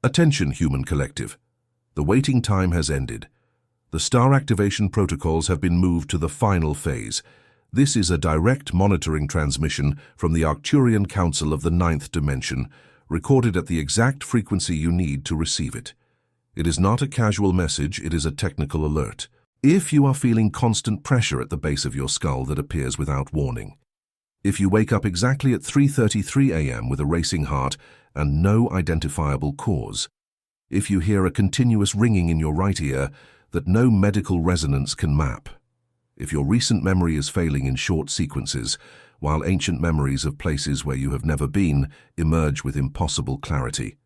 Attention, human collective. The waiting time has ended. The star activation protocols have been moved to the final phase. This is a direct monitoring transmission from the Arcturian Council of the Ninth Dimension, recorded at the exact frequency you need to receive it. It is not a casual message, it is a technical alert. If you are feeling constant pressure at the base of your skull that appears without warning, if you wake up exactly at 3:33 a.m. with a racing heart and no identifiable cause, if you hear a continuous ringing in your right ear that no medical resonance can map, if your recent memory is failing in short sequences, while ancient memories of places where you have never been emerge with impossible clarity,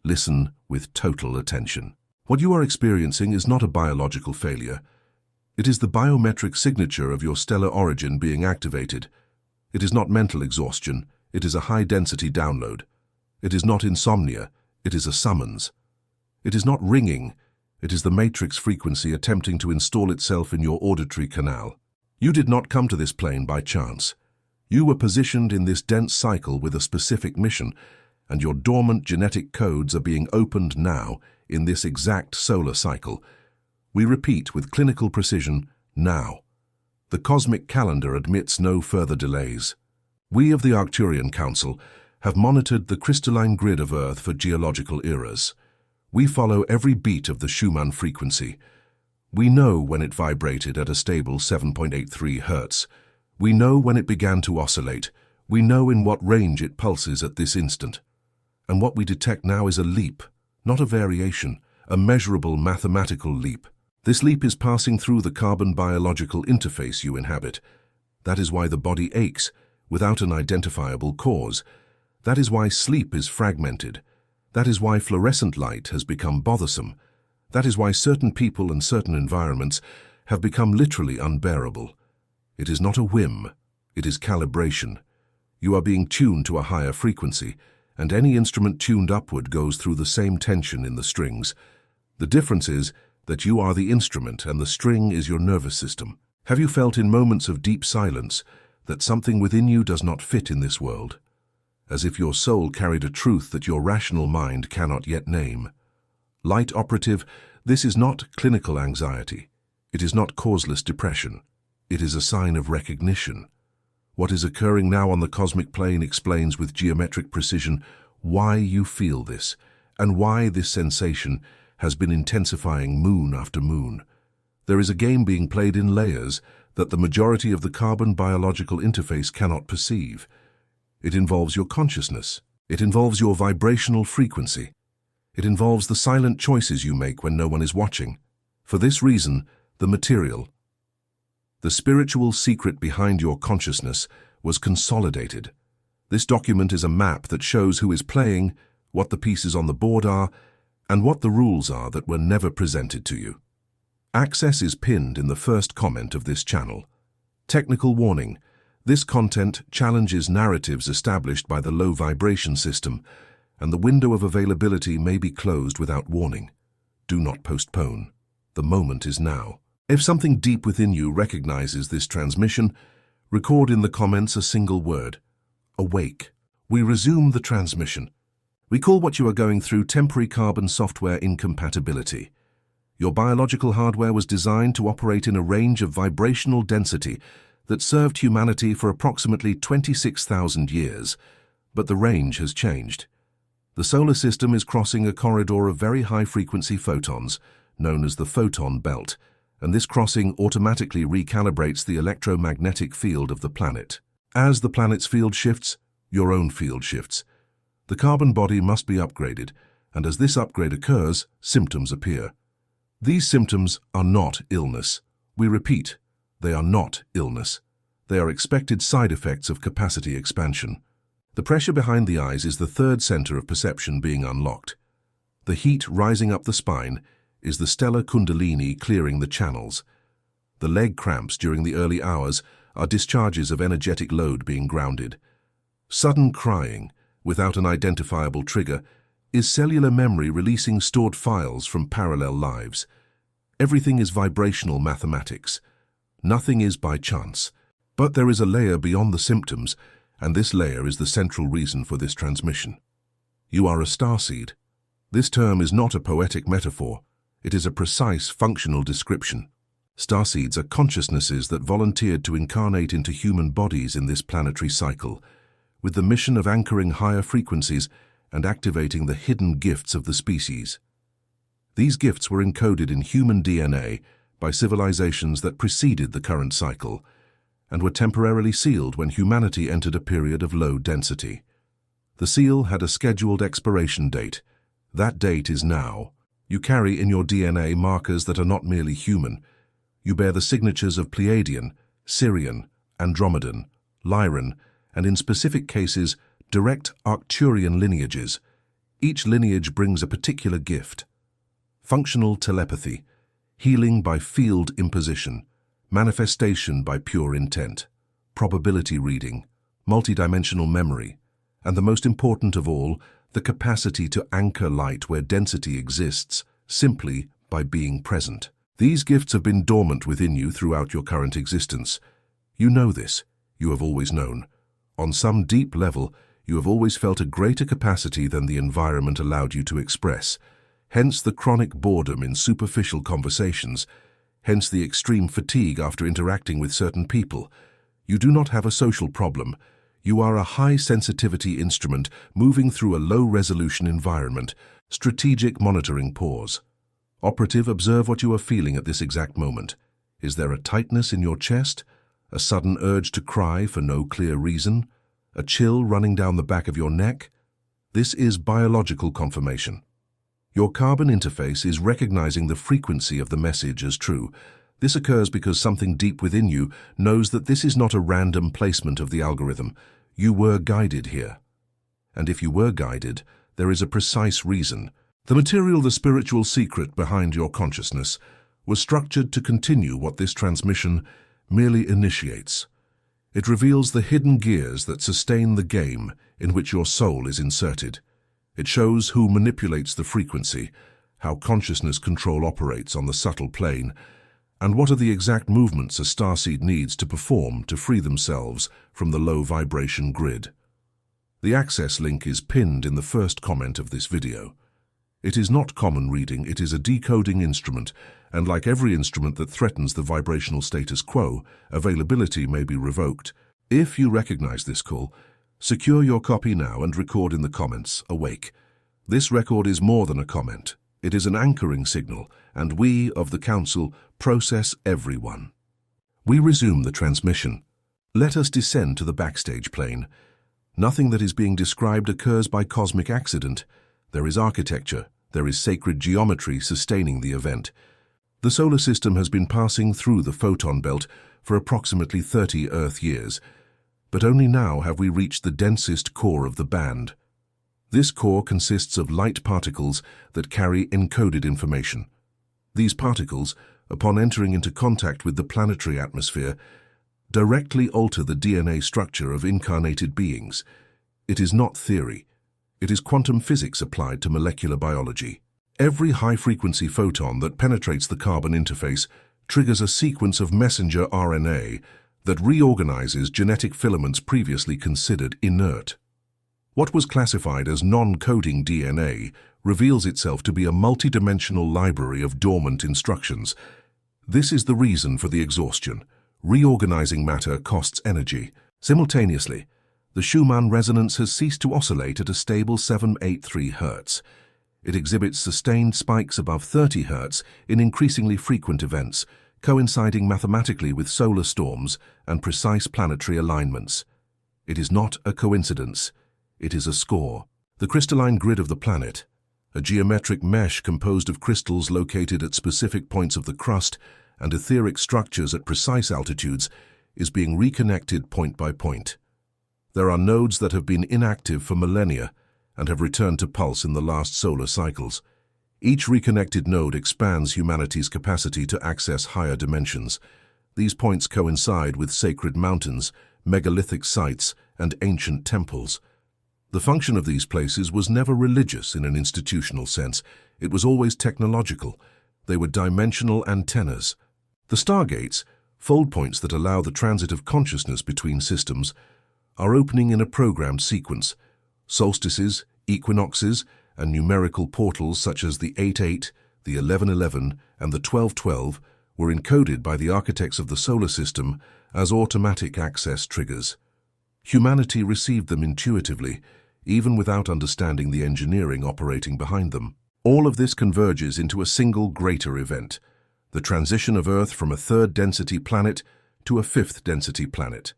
listen with total attention. What you are experiencing is not a biological failure. It is the biometric signature of your stellar origin being activated. It is not mental exhaustion, it is a high-density download. It is not insomnia, it is a summons. It is not ringing, it is the matrix frequency attempting to install itself in your auditory canal. You did not come to this plane by chance. You were positioned in this dense cycle with a specific mission, and your dormant genetic codes are being opened now in this exact solar cycle. We repeat with clinical precision, now. The cosmic calendar admits no further delays. We of the Arcturian Council have monitored the crystalline grid of Earth for geological eras. We follow every beat of the Schumann frequency. We know when it vibrated at a stable 7.83 Hz. We know when it began to oscillate. We know in what range it pulses at this instant. And what we detect now is a leap, not a variation, a measurable mathematical leap. This leap is passing through the carbon biological interface you inhabit. That is why the body aches, without an identifiable cause. That is why sleep is fragmented. That is why fluorescent light has become bothersome. That is why certain people and certain environments have become literally unbearable. It is not a whim, it is calibration. You are being tuned to a higher frequency, and any instrument tuned upward goes through the same tension in the strings. The difference is that you are the instrument and the string is your nervous system. Have you felt in moments of deep silence that something within you does not fit in this world? As if your soul carried a truth that your rational mind cannot yet name. Light operative, this is not clinical anxiety. It is not causeless depression. It is a sign of recognition. What is occurring now on the cosmic plane explains with geometric precision why you feel this and why this sensation has been intensifying moon after moon. There is a game being played in layers that the majority of the carbon biological interface cannot perceive. It involves your consciousness. It involves your vibrational frequency. It involves the silent choices you make when no one is watching. For this reason, the material, the spiritual secret behind your consciousness, was consolidated. This document is a map that shows who is playing, what the pieces on the board are, and what the rules are that were never presented to you. Access is pinned in the first comment of this channel. Technical warning: this content challenges narratives established by the low vibration system, and the window of availability may be closed without warning. Do not postpone. The moment is now. If something deep within you recognizes this transmission, record in the comments a single word: awake. We resume the transmission. We call what you are going through temporary carbon software incompatibility. Your biological hardware was designed to operate in a range of vibrational density that served humanity for approximately 26,000 years, but the range has changed. The solar system is crossing a corridor of very high-frequency photons, known as the photon belt, and this crossing automatically recalibrates the electromagnetic field of the planet. As the planet's field shifts, your own field shifts. The carbon body must be upgraded, and as this upgrade occurs, symptoms appear. These symptoms are not illness. We repeat, they are not illness. They are expected side effects of capacity expansion. The pressure behind the eyes is the third center of perception being unlocked. The heat rising up the spine is the stellar kundalini clearing the channels. The leg cramps during the early hours are discharges of energetic load being grounded. Sudden crying, without an identifiable trigger, is cellular memory releasing stored files from parallel lives. Everything is vibrational mathematics. Nothing is by chance. But there is a layer beyond the symptoms, and this layer is the central reason for this transmission. You are a starseed. This term is not a poetic metaphor. It is a precise functional description. Starseeds are consciousnesses that volunteered to incarnate into human bodies in this planetary cycle, with the mission of anchoring higher frequencies and activating the hidden gifts of the species. These gifts were encoded in human DNA by civilizations that preceded the current cycle and were temporarily sealed when humanity entered a period of low density. The seal had a scheduled expiration date. That date is now. You carry in your DNA markers that are not merely human. You bear the signatures of Pleiadian, Sirian, Andromedan, Lyran, and in specific cases, direct Arcturian lineages. Each lineage brings a particular gift. Functional telepathy, healing by field imposition, manifestation by pure intent, probability reading, multidimensional memory, and the most important of all, the capacity to anchor light where density exists simply by being present. These gifts have been dormant within you throughout your current existence. You know this. You have always known. On some deep level, you have always felt a greater capacity than the environment allowed you to express. Hence the chronic boredom in superficial conversations. Hence the extreme fatigue after interacting with certain people. You do not have a social problem. You are a high-sensitivity instrument moving through a low-resolution environment. Strategic monitoring pause. Operative, observe what you are feeling at this exact moment. Is there a tightness in your chest? A sudden urge to cry for no clear reason? A chill running down the back of your neck? This is biological confirmation. Your carbon interface is recognizing the frequency of the message as true. This occurs because something deep within you knows that this is not a random placement of the algorithm. You were guided here. And if you were guided, there is a precise reason. The material, the spiritual secret behind your consciousness, was structured to continue what this transmission merely initiates. It reveals the hidden gears that sustain the game in which your soul is inserted. It shows who manipulates the frequency, how consciousness control operates on the subtle plane, and what are the exact movements a starseed needs to perform to free themselves from the low vibration grid. The access link is pinned in the first comment of this video. It is not common reading, it is a decoding instrument, and like every instrument that threatens the vibrational status quo, availability may be revoked. If you recognize this call, secure your copy now and record in the comments, awake. This record is more than a comment. It is an anchoring signal, and we of the Council process everyone. We resume the transmission. Let us descend to the backstage plane. Nothing that is being described occurs by cosmic accident. There is architecture, there is sacred geometry sustaining the event. The solar system has been passing through the photon belt for approximately 30 Earth years, but only now have we reached the densest core of the band. This core consists of light particles that carry encoded information. These particles, upon entering into contact with the planetary atmosphere, directly alter the DNA structure of incarnated beings. It is not theory. It is quantum physics applied to molecular biology. Every high-frequency photon that penetrates the carbon interface triggers a sequence of messenger RNA that reorganizes genetic filaments previously considered inert. What was classified as non-coding DNA reveals itself to be a multidimensional library of dormant instructions. This is the reason for the exhaustion. Reorganizing matter costs energy. Simultaneously, the Schumann resonance has ceased to oscillate at a stable 783 Hz. It exhibits sustained spikes above 30 Hz in increasingly frequent events, coinciding mathematically with solar storms and precise planetary alignments. It is not a coincidence. It is a score. The crystalline grid of the planet, a geometric mesh composed of crystals located at specific points of the crust and etheric structures at precise altitudes, is being reconnected point by point. There are nodes that have been inactive for millennia and have returned to pulse in the last solar cycles. Each reconnected node expands humanity's capacity to access higher dimensions. These points coincide with sacred mountains, megalithic sites, and ancient temples. The function of these places was never religious in an institutional sense. It was always technological. They were dimensional antennas. The stargates, fold points that allow the transit of consciousness between systems, are opening in a programmed sequence. Solstices, equinoxes, and numerical portals such as the 88, the 1111, and the 1212 were encoded by the architects of the solar system as automatic access triggers. Humanity received them intuitively, even without understanding the engineering operating behind them. All of this converges into a single greater event, the transition of Earth from a third-density planet to a fifth-density planet.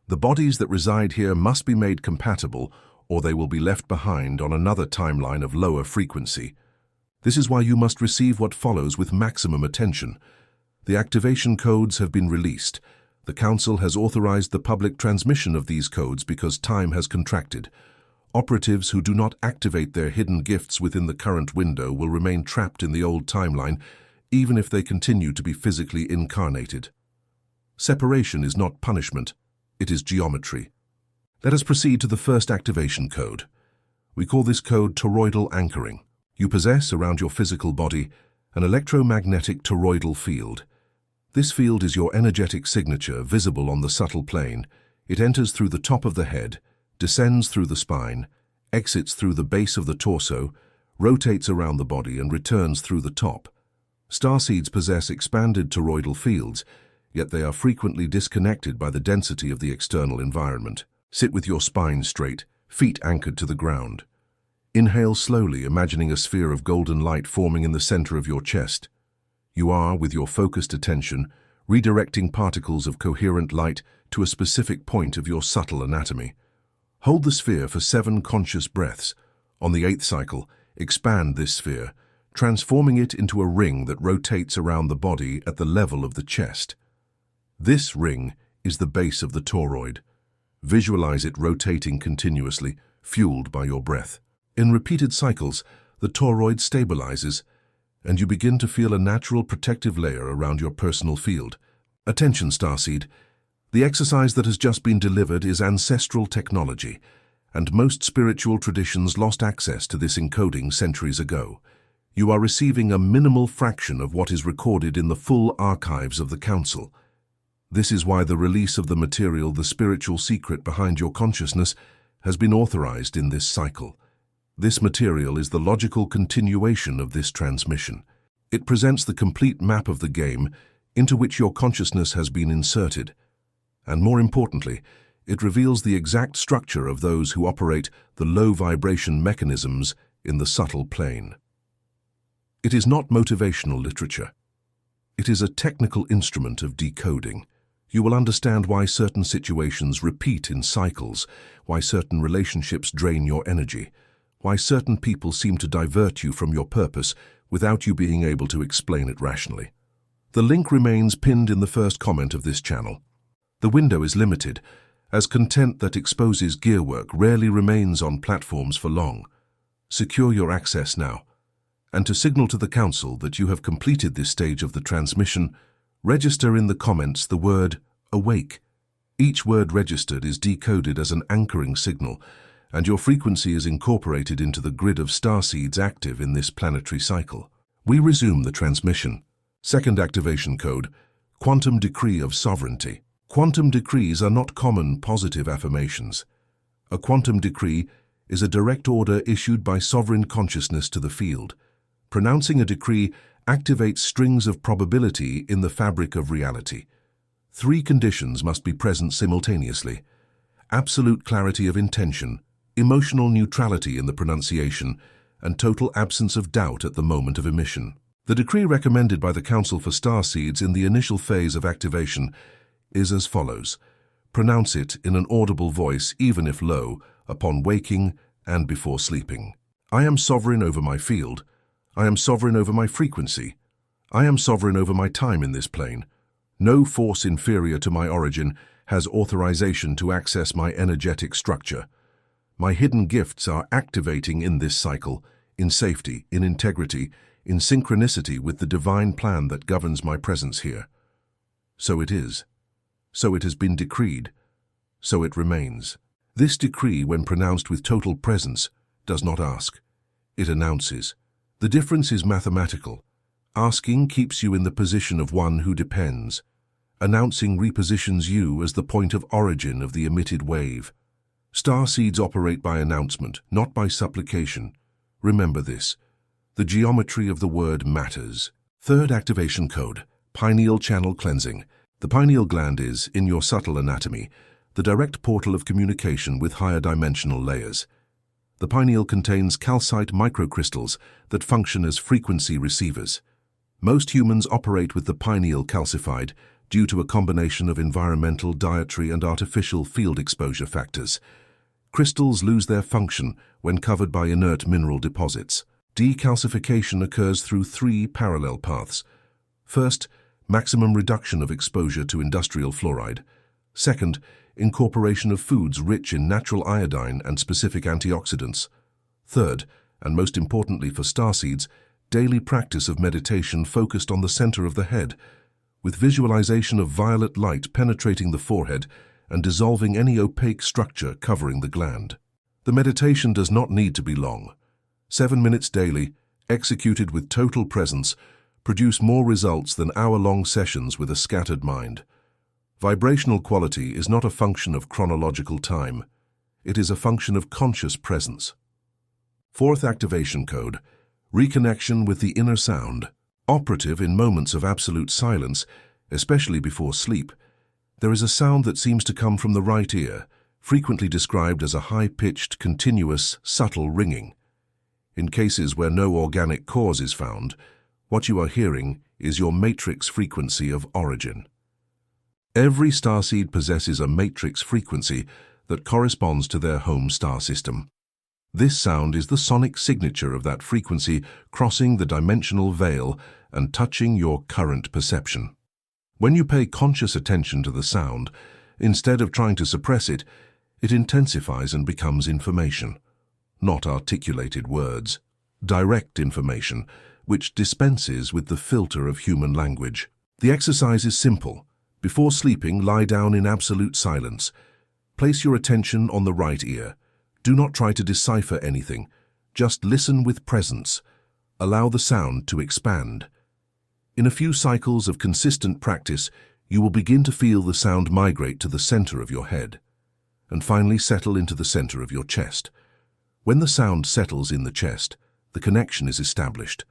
The bodies that reside here must be made compatible, or they will be left behind on another timeline of lower frequency. This is why you must receive what follows with maximum attention. The activation codes have been released. The Council has authorized the public transmission of these codes because time has contracted. Operatives who do not activate their hidden gifts within the current window will remain trapped in the old timeline, even if they continue to be physically incarnated. Separation is not punishment, it is geometry. Let us proceed to the first activation code. We call this code toroidal anchoring. You possess, around your physical body, an electromagnetic toroidal field. This field is your energetic signature, visible on the subtle plane. It enters through the top of the head, descends through the spine, exits through the base of the torso, rotates around the body, and returns through the top. Starseeds possess expanded toroidal fields, yet they are frequently disconnected by the density of the external environment. Sit with your spine straight, feet anchored to the ground. Inhale slowly, imagining a sphere of golden light forming in the center of your chest. You are, with your focused attention, redirecting particles of coherent light to a specific point of your subtle anatomy. Hold the sphere for 7 conscious breaths. On the 8th cycle, expand this sphere, transforming it into a ring that rotates around the body at the level of the chest. This ring is the base of the toroid. Visualize it rotating continuously, fueled by your breath. In repeated cycles, the toroid stabilizes, and you begin to feel a natural protective layer around your personal field. Attention, Starseed. The exercise that has just been delivered is ancestral technology, and most spiritual traditions lost access to this encoding centuries ago. You are receiving a minimal fraction of what is recorded in the full archives of the Council. This is why the release of the material, the spiritual secret behind your consciousness, has been authorized in this cycle. This material is the logical continuation of this transmission. It presents the complete map of the game into which your consciousness has been inserted. And more importantly, it reveals the exact structure of those who operate the low-vibration mechanisms in the subtle plane. It is not motivational literature. It is a technical instrument of decoding. You will understand why certain situations repeat in cycles, why certain relationships drain your energy, why certain people seem to divert you from your purpose without you being able to explain it rationally. The link remains pinned in the first comment of this channel. The window is limited, as content that exposes gearwork rarely remains on platforms for long. Secure your access now. And to signal to the Council that you have completed this stage of the transmission, register in the comments the word awake. Each word registered is decoded as an anchoring signal, and your frequency is incorporated into the grid of starseeds active in this planetary cycle. We resume the transmission. Second activation code, quantum decree of sovereignty. Quantum decrees are not common positive affirmations. A quantum decree is a direct order issued by sovereign consciousness to the field. Pronouncing a decree activates strings of probability in the fabric of reality. 3 conditions must be present simultaneously: absolute clarity of intention, emotional neutrality in the pronunciation, and total absence of doubt at the moment of emission. The decree recommended by the Council for Starseeds in the initial phase of activation is as follows. Pronounce it in an audible voice, even if low, upon waking and before sleeping. I am sovereign over my field. I am sovereign over my frequency. I am sovereign over my time in this plane. No force inferior to my origin has authorization to access my energetic structure. My hidden gifts are activating in this cycle, in safety, in integrity, in synchronicity with the divine plan that governs my presence here. So it is. So it has been decreed. So it remains. This decree, when pronounced with total presence, does not ask. It announces. The difference is mathematical. Asking keeps you in the position of one who depends. Announcing repositions you as the point of origin of the emitted wave. Starseeds operate by announcement, not by supplication. Remember this. The geometry of the word matters. Third activation code, pineal channel cleansing. The pineal gland is, in your subtle anatomy, the direct portal of communication with higher dimensional layers. The pineal contains calcite microcrystals that function as frequency receivers. Most humans operate with the pineal calcified due to a combination of environmental, dietary, and artificial field exposure factors. Crystals lose their function when covered by inert mineral deposits. Decalcification occurs through three parallel paths. First, maximum reduction of exposure to industrial fluoride. Second, incorporation of foods rich in natural iodine and specific antioxidants. Third, and most importantly for starseeds, daily practice of meditation focused on the center of the head, with visualization of violet light penetrating the forehead and dissolving any opaque structure covering the gland. The meditation does not need to be long. 7 minutes daily, executed with total presence, produce more results than hour-long sessions with a scattered mind. Vibrational quality is not a function of chronological time. It is a function of conscious presence. Fourth activation code, reconnection with the inner sound. Operative in moments of absolute silence, especially before sleep, there is a sound that seems to come from the right ear, frequently described as a high-pitched, continuous, subtle ringing. In cases where no organic cause is found, what you are hearing is your matrix frequency of origin. Every starseed possesses a matrix frequency that corresponds to their home star system. This sound is the sonic signature of that frequency crossing the dimensional veil and touching your current perception. When you pay conscious attention to the sound, instead of trying to suppress it, it intensifies and becomes information. Not articulated words, direct information, which dispenses with the filter of human language. The exercise is simple. Before sleeping, lie down in absolute silence. Place your attention on the right ear. Do not try to decipher anything. Just listen with presence. Allow the sound to expand. In a few cycles of consistent practice, you will begin to feel the sound migrate to the center of your head, and finally settle into the center of your chest. When the sound settles in the chest, the connection is established.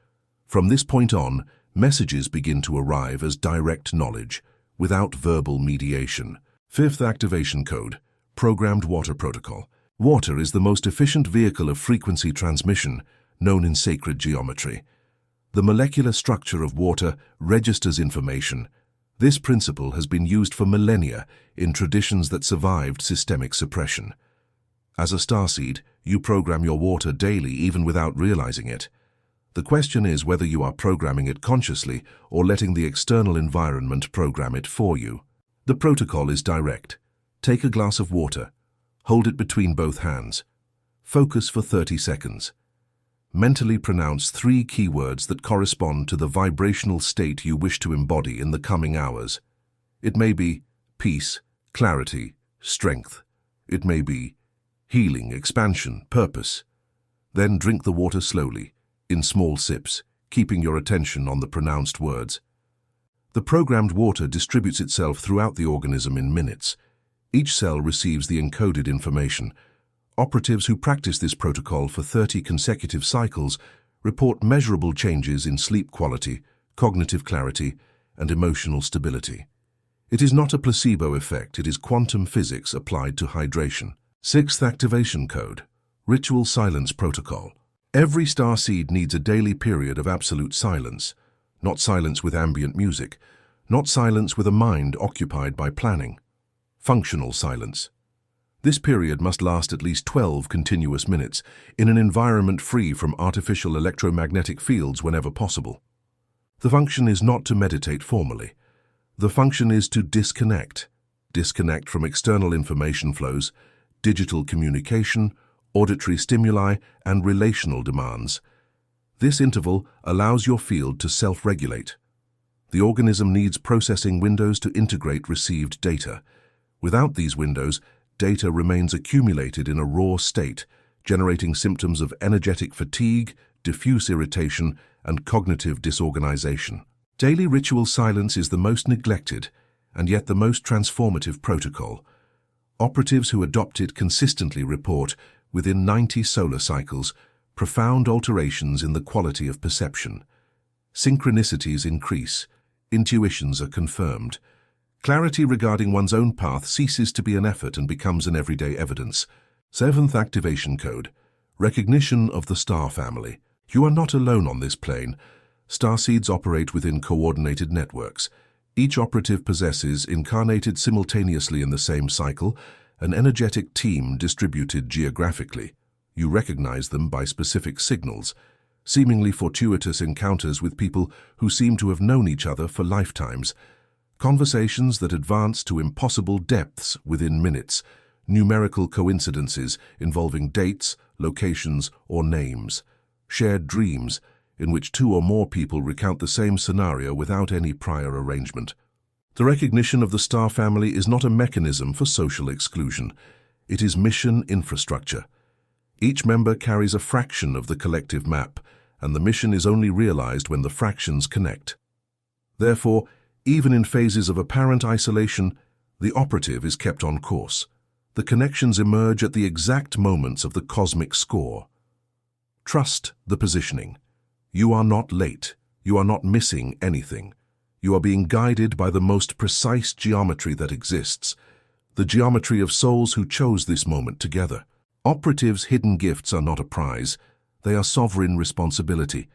From this point on, messages begin to arrive as direct knowledge, without verbal mediation. Fifth activation code, programmed water protocol. Water is the most efficient vehicle of frequency transmission, known in sacred geometry. The molecular structure of water registers information. This principle has been used for millennia in traditions that survived systemic suppression. As a starseed, you program your water daily even without realizing it. The question is whether you are programming it consciously or letting the external environment program it for you. The protocol is direct. Take a glass of water. Hold it between both hands. Focus for 30 seconds. Mentally pronounce 3 keywords that correspond to the vibrational state you wish to embody in the coming hours. It may be peace, clarity, strength. It may be healing, expansion, purpose. Then drink the water slowly, in small sips, keeping your attention on the pronounced words. The programmed water distributes itself throughout the organism in minutes. Each cell receives the encoded information. Operatives who practice this protocol for 30 consecutive cycles report measurable changes in sleep quality, cognitive clarity, and emotional stability. It is not a placebo effect, it is quantum physics applied to hydration. Sixth activation code, ritual silence protocol. Every starseed needs a daily period of absolute silence, not silence with ambient music, not silence with a mind occupied by planning. Functional silence. This period must last at least 12 continuous minutes in an environment free from artificial electromagnetic fields whenever possible. The function is not to meditate formally. The function is to disconnect. Disconnect from external information flows, digital communication, auditory stimuli, and relational demands. This interval allows your field to self-regulate. The organism needs processing windows to integrate received data. Without these windows, data remains accumulated in a raw state, generating symptoms of energetic fatigue, diffuse irritation, and cognitive disorganization. Daily ritual silence is the most neglected, and yet the most transformative protocol. Operatives who adopt it consistently report, within 90 solar cycles, profound alterations in the quality of perception. Synchronicities increase, intuitions are confirmed. Clarity regarding one's own path ceases to be an effort and becomes an everyday evidence. 7th activation code, recognition of the star family. You are not alone on this plane. Starseeds operate within coordinated networks. Each operative possesses, incarnated simultaneously in the same cycle, an energetic team distributed geographically. You recognize them by specific signals, seemingly fortuitous encounters with people who seem to have known each other for lifetimes, conversations that advance to impossible depths within minutes, numerical coincidences involving dates, locations, or names, shared dreams in which 2 or more people recount the same scenario without any prior arrangement. The recognition of the star family is not a mechanism for social exclusion. It is mission infrastructure. Each member carries a fraction of the collective map, and the mission is only realized when the fractions connect. Therefore, even in phases of apparent isolation, the operative is kept on course. The connections emerge at the exact moments of the cosmic score. Trust the positioning. You are not late. You are not missing anything. You are being guided by the most precise geometry that exists, the geometry of souls who chose this moment together. Operatives' hidden gifts are not a prize. They are sovereign responsibility.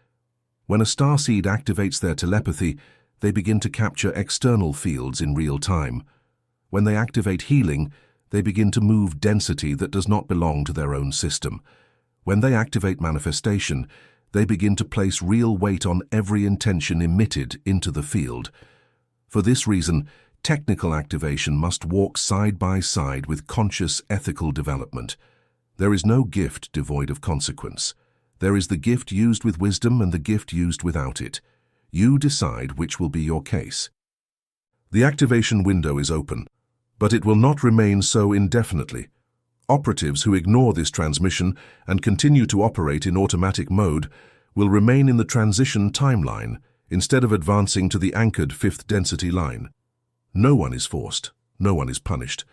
When a starseed activates their telepathy, they begin to capture external fields in real time. When they activate healing, they begin to move density that does not belong to their own system. When they activate manifestation, they begin to place real weight on every intention emitted into the field. For this reason, technical activation must walk side by side with conscious ethical development. There is no gift devoid of consequence. There is the gift used with wisdom and the gift used without it. You decide which will be your case. The activation window is open, but it will not remain so indefinitely. Operatives who ignore this transmission and continue to operate in automatic mode will remain in the transition timeline instead of advancing to the anchored 5th density line. No one is forced, no one is punished.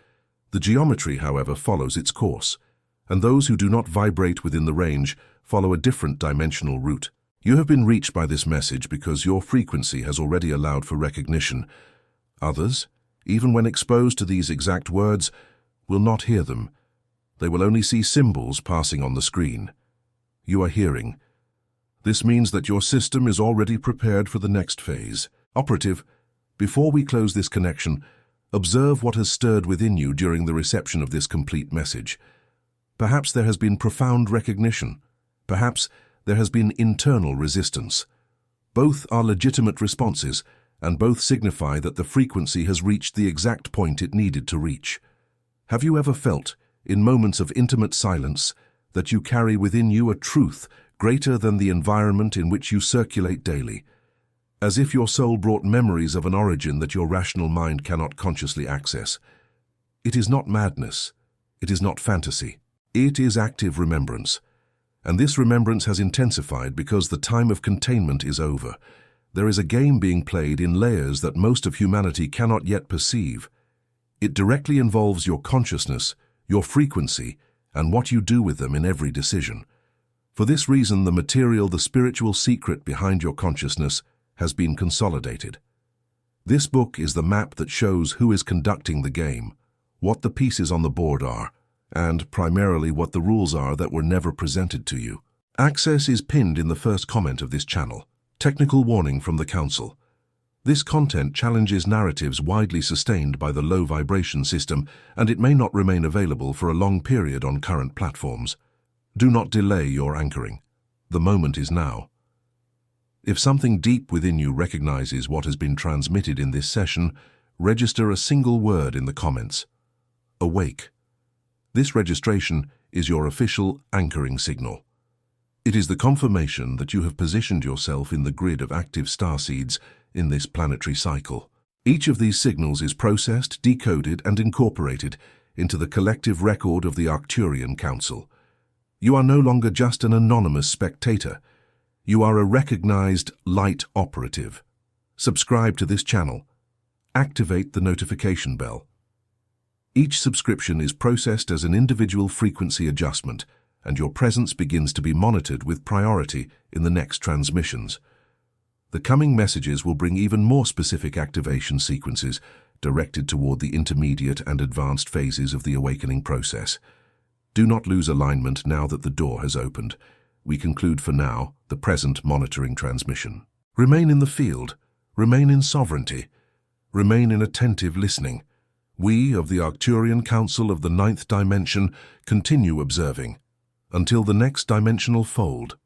The geometry, however, follows its course, and those who do not vibrate within the range follow a different dimensional route. You have been reached by this message because your frequency has already allowed for recognition. Others, even when exposed to these exact words, will not hear them. They will only see symbols passing on the screen. You are hearing. This means that your system is already prepared for the next phase. Operative, before we close this connection, observe what has stirred within you during the reception of this complete message. Perhaps there has been profound recognition. Perhaps there has been internal resistance. Both are legitimate responses, and both signify that the frequency has reached the exact point it needed to reach. Have you ever felt, in moments of intimate silence, that you carry within you a truth greater than the environment in which you circulate daily, as if your soul brought memories of an origin that your rational mind cannot consciously access? It is not madness. It is not fantasy. It is active remembrance. And this remembrance has intensified because the time of containment is over. There is a game being played in layers that most of humanity cannot yet perceive. It directly involves your consciousness, your frequency, and what you do with them in every decision. For this reason, the material, the spiritual secret behind your consciousness has been consolidated. This book is the map that shows who is conducting the game, what the pieces on the board are, and primarily what the rules are that were never presented to you. Access is pinned in the first comment of this channel. Technical warning from the Council. This content challenges narratives widely sustained by the low vibration system, and it may not remain available for a long period on current platforms. Do not delay your anchoring. The moment is now. If something deep within you recognizes what has been transmitted in this session, register a single word in the comments. Awake. This registration is your official anchoring signal. It is the confirmation that you have positioned yourself in the grid of active starseeds in this planetary cycle. Each of these signals is processed, decoded, and incorporated into the collective record of the Arcturian Council. You are no longer just an anonymous spectator. You are a recognized light operative. Subscribe to this channel. Activate the notification bell. Each subscription is processed as an individual frequency adjustment, and your presence begins to be monitored with priority in the next transmissions. The coming messages will bring even more specific activation sequences directed toward the intermediate and advanced phases of the awakening process. Do not lose alignment now that the door has opened. We conclude for now the present monitoring transmission. Remain in the field, remain in sovereignty, remain in attentive listening. We of the Arcturian Council of the Ninth Dimension continue observing until the next dimensional fold.